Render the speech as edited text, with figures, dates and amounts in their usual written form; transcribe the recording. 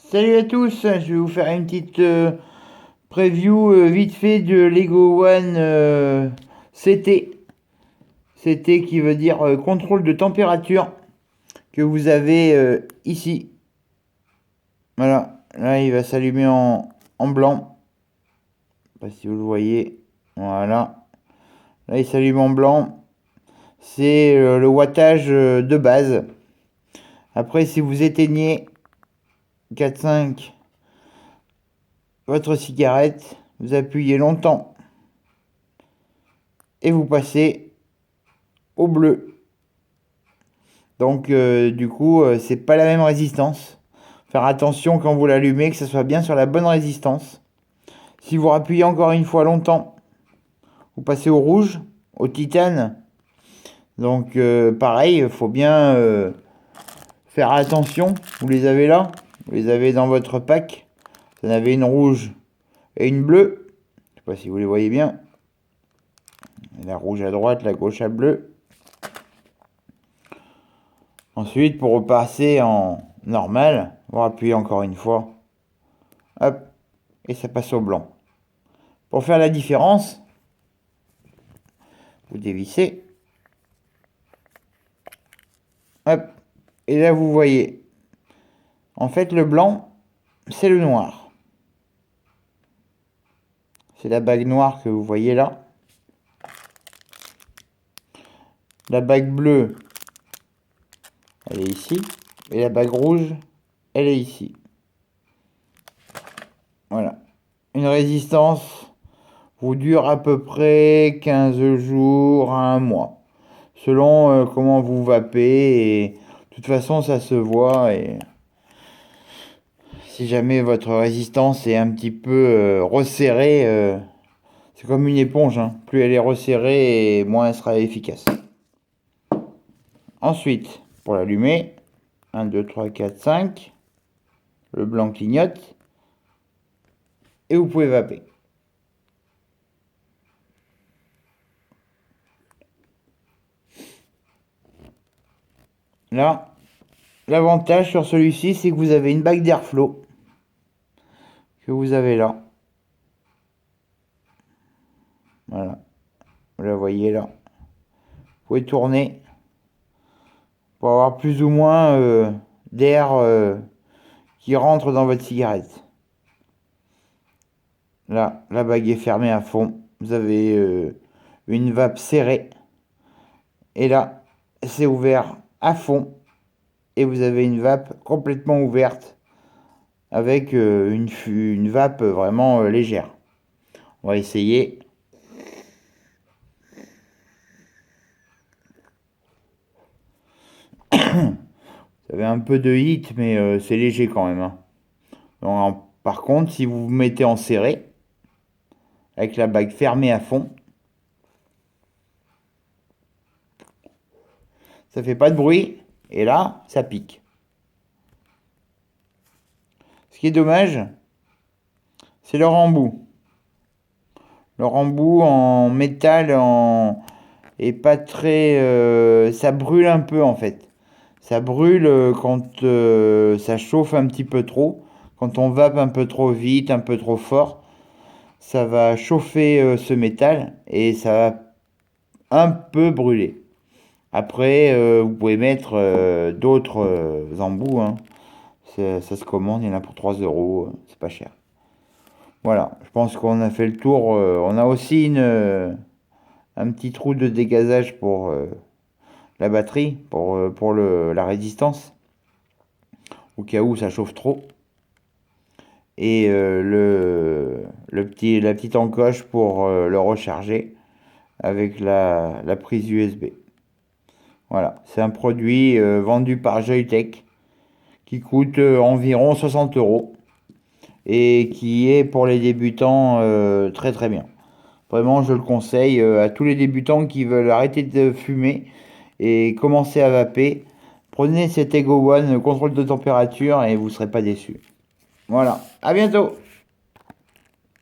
Salut à tous, je vais vous faire une petite preview vite fait de Lego One CT. CT qui veut dire contrôle de température que vous avez ici. Voilà, là il va s'allumer en blanc. Je sais pas si vous le voyez. Voilà. Là il s'allume en blanc. C'est le wattage de base. Après si vous éteignez 4-5 votre cigarette, vous appuyez longtemps et vous passez au bleu. Donc du coup c'est pas la même résistance. Faire attention quand vous l'allumez que ça soit bien sur la bonne résistance. Si vous appuyez encore une fois longtemps, vous passez au rouge, au titane. Donc pareil, il faut bien faire attention. Vous les avez là, vous les avez dans votre pack. Vous en avez une rouge et une bleue. Je sais pas si vous les voyez bien. La rouge à droite, la gauche à bleu. Ensuite, pour repasser en normal, on va appuyer encore une fois. Hop, et ça passe au blanc. Pour faire la différence, vous dévissez. Hop, et là vous voyez. En fait, le blanc, c'est le noir. C'est la bague noire que vous voyez là. La bague bleue, elle est ici. Et la bague rouge, elle est ici. Voilà. Une résistance vous dure à peu près 15 jours à un mois. Selon comment vous vapez. Et de toute façon, ça se voit. Et si jamais votre résistance est un petit peu resserrée, c'est comme une éponge. Hein. Plus elle est resserrée, et moins elle sera efficace. Ensuite, pour l'allumer, 1, 2, 3, 4, 5. Le blanc clignote. Et vous pouvez vaper. Là, l'avantage sur celui-ci, c'est que vous avez une bague d'airflow que vous avez là. Voilà. Vous la voyez là. Vous pouvez tourner pour avoir plus ou moins d'air qui rentre dans votre cigarette. Là, la bague est fermée à fond. Vous avez une vape serrée. Et là, c'est ouvert à fond. Et vous avez une vape complètement ouverte avec une vape vraiment légère. On va essayer. Vous avez un peu de hit, mais c'est léger quand même. Hein. Donc, par contre, si vous vous mettez en serré, avec la bague fermée à fond, ça fait pas de bruit, et là, ça pique. Ce qui est dommage, c'est le rembout. Le rembout en métal est pas très... ça brûle un peu en fait. Ça brûle quand ça chauffe un petit peu trop. Quand on vape un peu trop vite, un peu trop fort, ça va chauffer ce métal et ça va un peu brûler. Après, vous pouvez mettre d'autres embouts. Hein. Ça se commande, il y en a pour 3 euros, c'est pas cher. Voilà, je pense qu'on a fait le tour. On a aussi un petit trou de dégazage pour la batterie, pour la résistance, au cas où ça chauffe trop. Et la petite encoche pour le recharger avec la prise USB. Voilà, c'est un produit vendu par Joytech qui coûte environ 60 euros et qui est pour les débutants très très bien. Vraiment, je le conseille à tous les débutants qui veulent arrêter de fumer et commencer à vaper. Prenez cet Ego One contrôle de température et vous ne serez pas déçus. Voilà, à bientôt!